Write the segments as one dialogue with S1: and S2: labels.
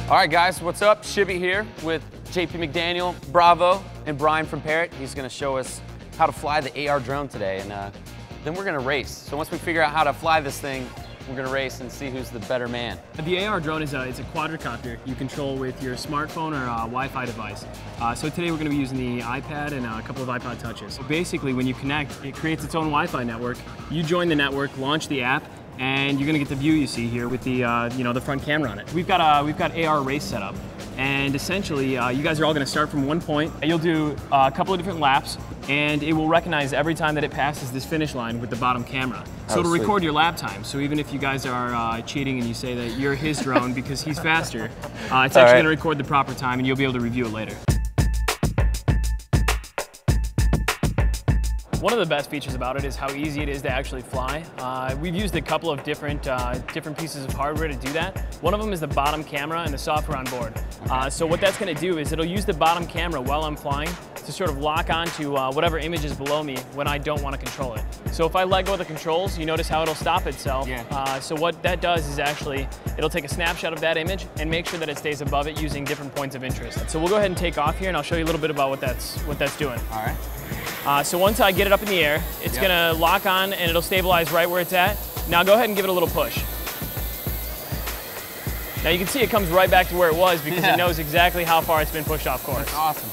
S1: All right, guys, what's up? Shibby here with JP McDaniel, Bravo, and Brian from Parrot. He's going to show us how to fly the AR drone today, and then we're going to race. So once we figure out how to fly this thing, we're going to race and see who's the better man.
S2: The AR drone is it's a quadricopter you control with your smartphone or Wi-Fi device. So today we're going to be using the iPad and a couple of iPod touches. So basically, when you connect, it creates its own Wi-Fi network. You join the network, launch the app, and you're going to get the view you see here with the the front camera on it. We've got AR race set up, and essentially you guys are all going to start from one point. You'll do a couple of different laps, and it will recognize every time that it passes this finish line with the bottom camera. So it'll record your lap time. So even if you guys are cheating and you say that you're his drone because he's faster, it's actually going to record the proper time, and you'll be able to review it later. One of the best features about it is how easy it is to actually fly. We've used a couple of different pieces of hardware to do that. One of them is the bottom camera and the software on board. So what that's going to do is it'll use the bottom camera while I'm flying to sort of lock onto whatever image is below me when I don't want to control it. So if I let go of the controls, you notice how it'll stop itself. Yeah. So what that does is actually, it'll take a snapshot of that image and make sure that it stays above it using different points of interest. So we'll go ahead and take off here, and I'll show you a little bit about what that's doing.
S1: All right.
S2: So once I get it up in the air, it's gonna lock on and it'll stabilize right where it's at. Now go ahead and give it a little push. Now you can see it comes right back to where it was because it knows exactly how far it's been pushed off course.
S1: That's awesome.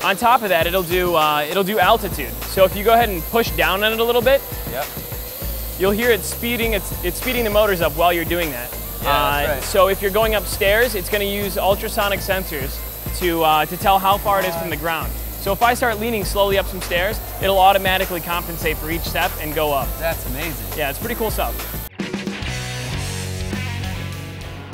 S2: On top of that, it'll do altitude. So if you go ahead and push down on it a little bit, you'll hear it speeding. It's speeding the motors up while you're doing that.
S1: Yeah, that's right.
S2: So if you're going upstairs, it's going to use ultrasonic sensors to tell how far it is from the ground. So if I start leaning slowly up some stairs, it'll automatically compensate for each step and go up.
S1: That's amazing.
S2: Yeah, it's pretty cool stuff.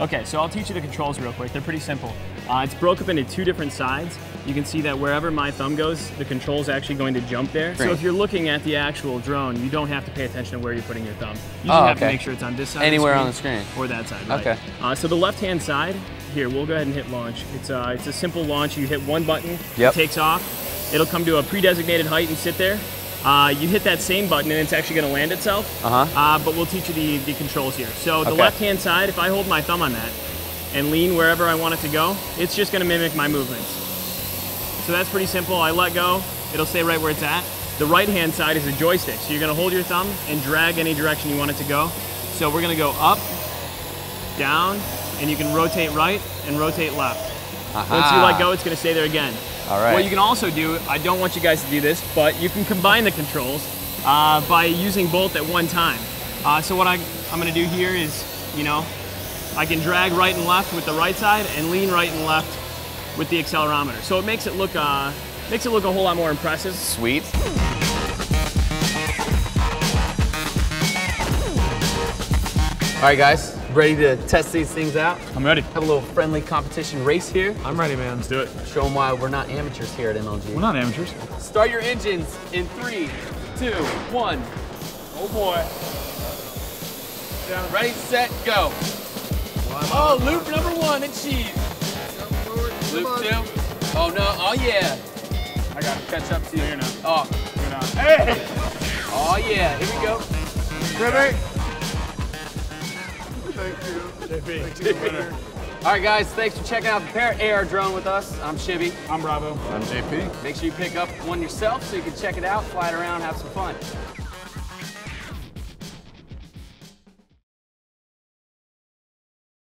S2: Okay, so I'll teach you the controls real quick. They're pretty simple. It's broke up into two different sides. You can see that wherever my thumb goes, the control's actually going to jump there. Great. So if you're looking at the actual drone, you don't have to pay attention to where you're putting your thumb. You just have to make sure it's on this side
S1: Anywhere
S2: of
S1: on the screen.
S2: Or that side, right?
S1: Okay.
S2: So the left-hand side, here, we'll go ahead and hit launch. It's a simple launch. You hit one button, it takes off. It'll come to a pre-designated height and sit there. You hit that same button and it's actually going to land itself. But we'll teach you the controls here. So the left-hand side, if I hold my thumb on that and lean wherever I want it to go, it's just going to mimic my movements. So that's pretty simple. I let go, it'll stay right where it's at. The right-hand side is a joystick. So you're going to hold your thumb and drag any direction you want it to go. So we're going to go up, down, and you can rotate right and rotate left. Once you let go, it's going to stay there again.
S1: All right.
S2: What you can also do, I don't want you guys to do this, but you can combine the controls by using both at one time. So what I'm going to do here is, I can drag right and left with the right side and lean right and left with the accelerometer. So it makes it look a whole lot more impressive.
S1: Sweet. All right, guys, ready to test these things out?
S2: I'm ready.
S1: Have a little friendly competition race here.
S3: I'm ready, man. Let's do it.
S1: Show them why we're not amateurs here at MLG.
S3: We're not amateurs.
S1: Start your engines in 3, 2, 1.
S3: Oh boy.
S1: Down. Ready, set, go. Oh, loop number 1 achieved. Loop 2. Oh no, oh yeah. I gotta catch up to you.
S3: No, you're not.
S1: Oh.
S3: You're not. Hey!
S1: Oh yeah, here we go.
S3: Ready?
S4: Thank you.
S3: JP.
S1: All right, guys, thanks for checking out the Parrot AR drone with us. I'm Shibby.
S3: I'm Bravo.
S4: I'm JP.
S1: Make sure you pick up one yourself so you can check it out, fly it around, have some fun.